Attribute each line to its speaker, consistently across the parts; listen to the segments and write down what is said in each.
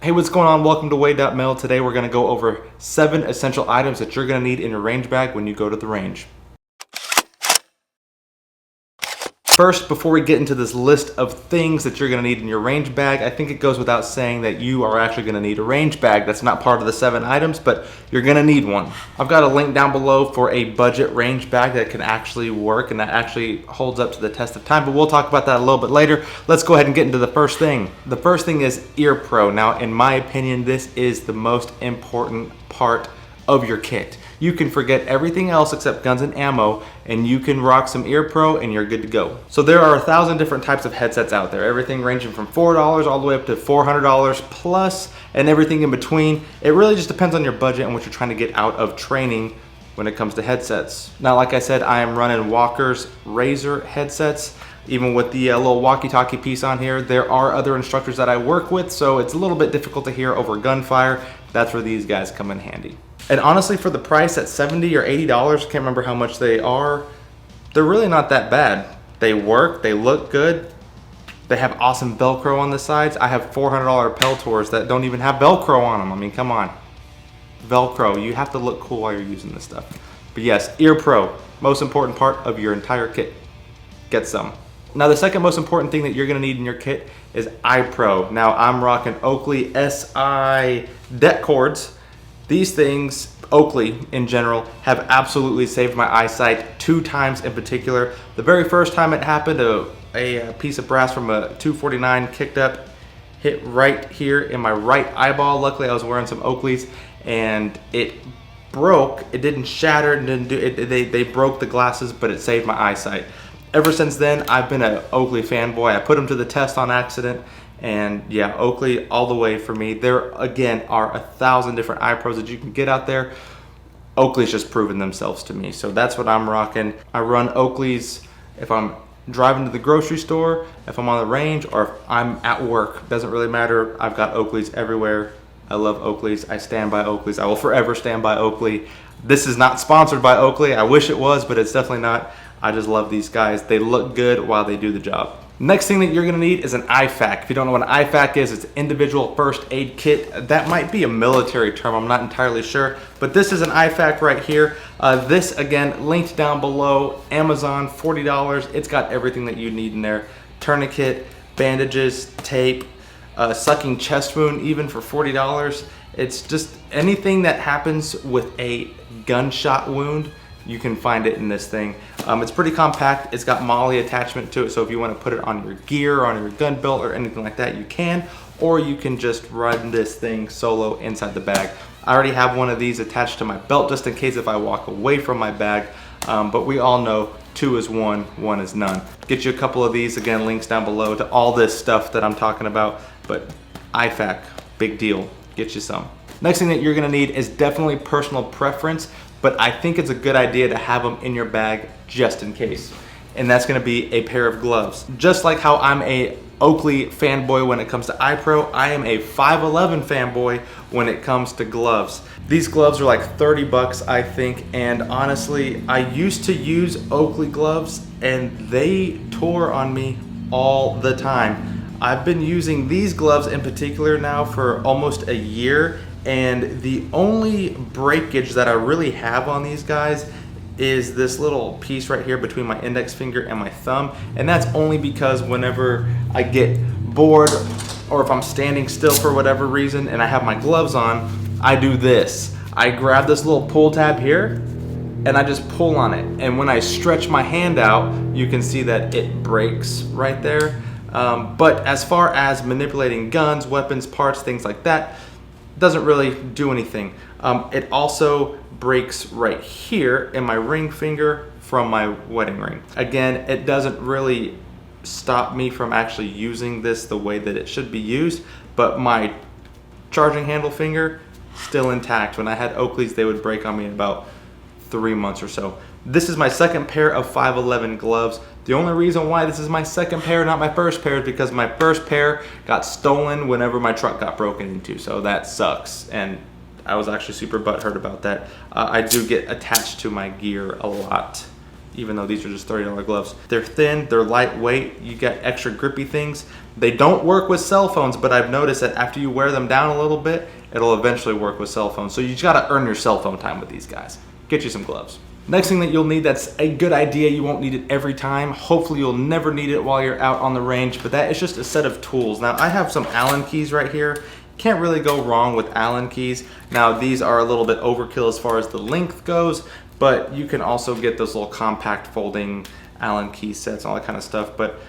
Speaker 1: Hey, what's going on? Welcome to Way.Mail. Today we're going to go over 7 essential items that you're going to need in your range bag when you go to the range. First, before we get into this list of things that you're going to need in your range bag, I think it goes without saying that you are actually going to need a range bag. That's not part of the 7 items, but you're going to need one. I've got a link down below for a budget range bag that can actually work and that actually holds up to the test of time, but we'll talk about that a little bit later. Let's go ahead and get into the first thing. The first thing is ear pro. Now, in my opinion, this is the most important part of your kit. You can forget everything else except guns and ammo, and you can rock some ear pro and you're good to go. So there are 1,000 different types of headsets out there, everything ranging from $4 all the way up to $400 plus, and everything in between. It really just depends on your budget and what you're trying to get out of training when it comes to headsets. Now, like I said, I am running Walker's Razor headsets. Even with the little walkie-talkie piece on here, there are other instructors that I work with, so it's a little bit difficult to hear over gunfire. That's where these guys come in handy. And honestly, for the price at $70 or $80, can't remember how much they are, they're really not that bad. They work, they look good, they have awesome Velcro on the sides. I have $400 Peltors that don't even have Velcro on them. I mean, come on. Velcro, you have to look cool while you're using this stuff. But yes, ear pro, most important part of your entire kit. Get some. Now, the second most important thing that you're gonna need in your kit is eye pro. Now, I'm rocking Oakley SI deck cords. These things, Oakley in general, have absolutely saved my eyesight 2 times in particular. The very first time it happened, a piece of brass from a 249 kicked up, hit right here in my right eyeball. Luckily, I was wearing some Oakleys, and it broke. It didn't shatter, it didn't do it. They broke the glasses, but it saved my eyesight. Ever since then, I've been an Oakley fanboy. I put them to the test on accident. And yeah, Oakley all the way for me. There again are 1,000 different eye pros that you can get out there. Oakley's just proven themselves to me, so that's what I'm rocking. I run Oakley's if I'm driving to the grocery store, if I'm on the range, or if I'm at work. Doesn't really matter. I've got Oakley's everywhere. I love Oakley's. I stand by Oakley's. I will forever stand by Oakley. This is not sponsored by Oakley. I wish it was, but it's definitely not. I just love these guys. They look good while they do the job. Next thing that you're gonna need is an IFAK. If you don't know what an IFAK is, it's an individual first aid kit. That might be a military term, I'm not entirely sure, but this is an IFAK right here. This, again, linked down below, Amazon, $40. It's got everything that you need in there. Tourniquet, bandages, tape, sucking chest wound, even for $40. It's just anything that happens with a gunshot wound, you can find it in this thing. It's pretty compact. It's got MOLLE attachment to it, so if you want to put it on your gear, on your gun belt, or anything like that, you can. Or you can just run this thing solo inside the bag. I already have one of these attached to my belt just in case if I walk away from my bag. But we all know 2 is 1, 1 is none. Get you a couple of these, again, links down below to all this stuff that I'm talking about. But IFAK, big deal. Get you some. Next thing that you're gonna need is definitely personal preference, but I think it's a good idea to have them in your bag just in case. And that's gonna be a pair of gloves. Just like how I'm a Oakley fanboy when it comes to eye pro, I am a 511 fanboy when it comes to gloves. These gloves are like 30 bucks, I think, and honestly, I used to use Oakley gloves and they tore on me all the time. I've been using these gloves in particular now for almost a year, and the only breakage that I really have on these guys is this little piece right here between my index finger and my thumb, and that's only because whenever I get bored or if I'm standing still for whatever reason and I have my gloves on, I do this. I grab this little pull tab here and I just pull on it, and when I stretch my hand out, you can see that it breaks right there. But as far as manipulating guns, weapons, parts, things like that, doesn't really do anything. It also breaks right here in my ring finger from my wedding ring. Again, it doesn't really stop me from actually using this the way that it should be used, but my charging handle finger, still intact. When I had Oakleys, they would break on me in about 3 months or so. This is my second pair of 511 gloves. The only reason why this is my second pair, not my first pair, is because my first pair got stolen whenever my truck got broken into, so that sucks. And I was actually super butthurt about that. I do get attached to my gear a lot. even though these are just $30 gloves. They're thin, they're lightweight, you get extra grippy things. They don't work with cell phones, but I've noticed that after you wear them down a little bit, it'll eventually work with cell phones. So you just gotta earn your cell phone time with these guys. Get you some gloves. Next thing that you'll need, that's a good idea, you won't need it every time. Hopefully you'll never need it while you're out on the range, but that is just a set of tools. Now I have some Allen keys right here. Can't really go wrong with Allen keys. Now these are a little bit overkill as far as the length goes, but you can also get those little compact folding Allen key sets, all that kind of stuff. But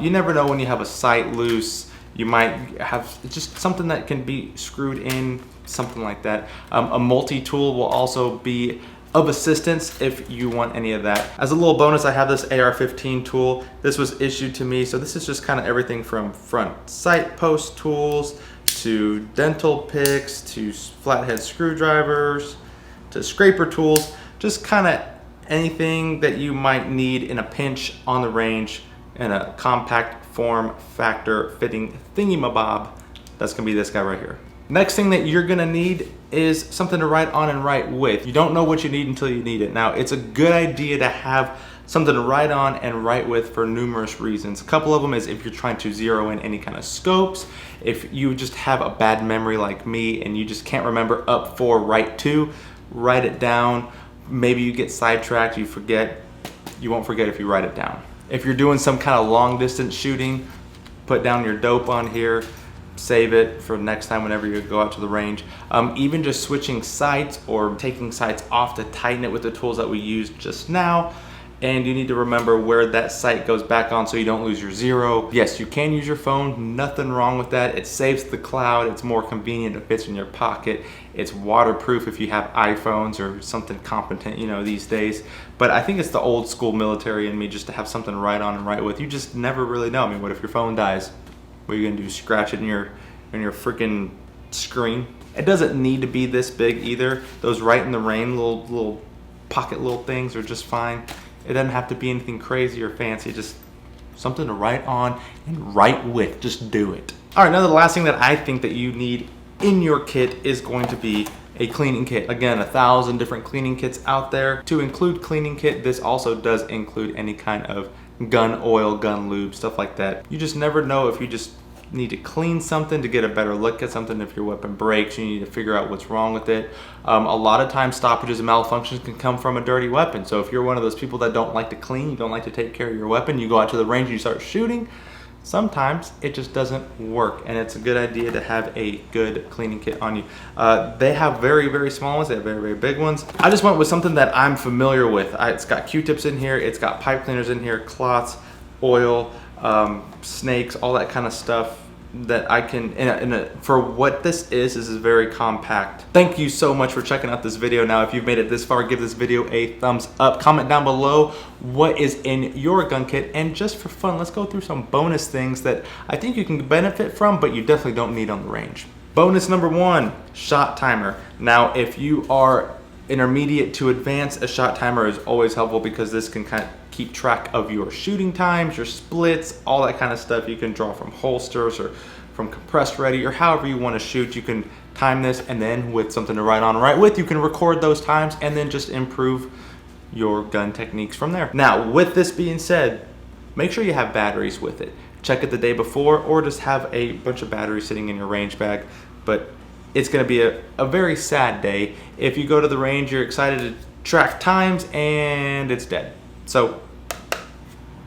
Speaker 1: you never know when you have a sight loose. You might have just something that can be screwed in, something like that. A multi-tool will also be of assistance if you want any of that. As a little bonus, I have this AR-15 tool. This was issued to me, so this is just kind of everything from front sight post tools to dental picks to flathead screwdrivers to scraper tools, just kind of anything that you might need in a pinch on the range in a compact form factor fitting thingy-mabob. That's gonna be this guy right here. Next thing that you're gonna need is something to write on and write with. You don't know what you need until you need it. Now, it's a good idea to have something to write on and write with for numerous reasons. A couple of them is if you're trying to zero in any kind of scopes, if you just have a bad memory like me and you just can't remember up 4, right 2, write it down. Maybe you get sidetracked, you forget. You won't forget if you write it down. If you're doing some kind of long distance shooting, put down your dope on here, save it for next time whenever you go out to the range. Even just switching sights or taking sights off to tighten it with the tools that we used just now. And you need to remember where that sight goes back on so you don't lose your zero. Yes, you can use your phone, nothing wrong with that. It saves the cloud, it's more convenient, it fits in your pocket. It's waterproof if you have iPhones or something competent, you know, these days. But I think it's the old school military in me just to have something to write on and write with. You just never really know. I mean, what if your phone dies? What are you gonna do, scratch it in your freaking screen? It doesn't need to be this big either. Those Write in the Rain little pocket little things are just fine. It doesn't have to be anything crazy or fancy, just something to write on and write with, just do it. All right, now the last thing that I think that you need in your kit is going to be a cleaning kit. Again, 1,000 different cleaning kits out there. To include cleaning kit, this also does include any kind of gun oil, gun lube, stuff like that. You just never know if you just need to clean something to get a better look at something. If your weapon breaks, you need to figure out what's wrong with it. A lot of times stoppages and malfunctions can come from a dirty weapon. So if you're one of those people that don't like to clean, you don't like to take care of your weapon, you go out to the range and you start shooting, sometimes it just doesn't work, and it's a good idea to have a good cleaning kit on you. They have very, very small ones, they have very, very big ones. I just went with something that I'm familiar with. It's got Q-tips in here, it's got pipe cleaners in here, cloths, oil, snakes, all that kind of stuff that I can, for what this is very compact. Thank you so much for checking out this video. Now, if you've made it this far, give this video a thumbs up. Comment down below what is in your gun kit, and just for fun, let's go through some bonus things that I think you can benefit from, but you definitely don't need on the range. Bonus number 1, shot timer. Now, if you are intermediate to advanced, a shot timer is always helpful because this can kind of keep track of your shooting times, your splits, all that kind of stuff. You can draw from holsters or from compressed ready, or however you want to shoot. You can time this, and then with something to write on and write with, you can record those times and then just improve your gun techniques from there. Now, with this being said, make sure you have batteries with it. Check it the day before, or just have a bunch of batteries sitting in your range bag. But it's going to be a very sad day if you go to the range, you're excited to track times, and it's dead. So,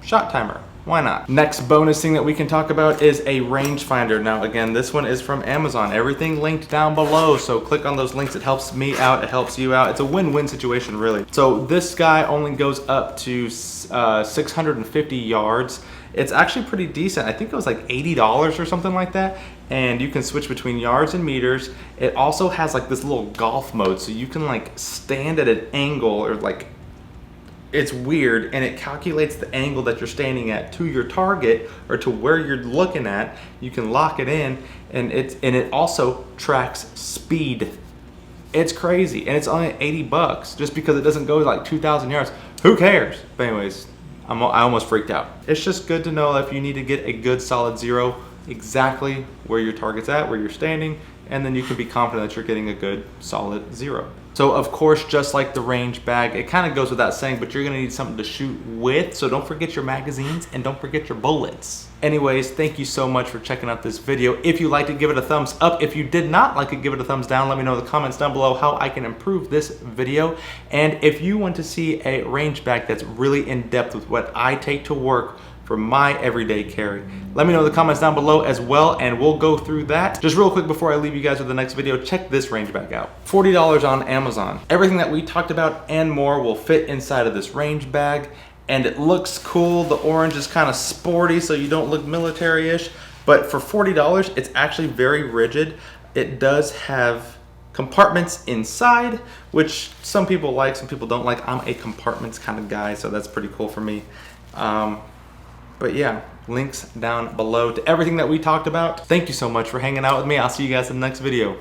Speaker 1: shot timer, why not? Next bonus thing that we can talk about is a rangefinder. Now again, this one is from Amazon. Everything linked down below, so click on those links. It helps me out, it helps you out. It's a win-win situation, really. So this guy only goes up to 650 yards. It's actually pretty decent. I think it was like $80 or something like that. And you can switch between yards and meters. It also has like this little golf mode, so you can like stand at an angle, or like, it's weird, and it calculates the angle that you're standing at to your target or to where you're looking at. You can lock it in, and it also tracks speed. It's crazy, and it's only 80 bucks just because it doesn't go like 2,000 yards. Who cares? But anyways, I almost freaked out. It's just good to know if you need to get a good solid zero exactly where your target's at, where you're standing. and then you can be confident that you're getting a good solid 0. So of course, just like the range bag, it kind of goes without saying, but you're gonna need something to shoot with, so don't forget your magazines and don't forget your bullets. Anyways, thank you so much for checking out this video. If you liked it, give it a thumbs up. If you did not like it, give it a thumbs down. Let me know in the comments down below how I can improve this video. And if you want to see a range bag that's really in depth with what I take to work for my everyday carry, let me know in the comments down below as well, and we'll go through that. Just real quick before I leave you guys with the next video, check this range bag out. $40 on Amazon. Everything that we talked about and more will fit inside of this range bag, and it looks cool. The orange is kind of sporty, so you don't look military-ish, but for $40, it's actually very rigid. It does have compartments inside, which some people like, some people don't like. I'm a compartments kind of guy, so that's pretty cool for me. But yeah, links down below to everything that we talked about. Thank you so much for hanging out with me. I'll see you guys in the next video.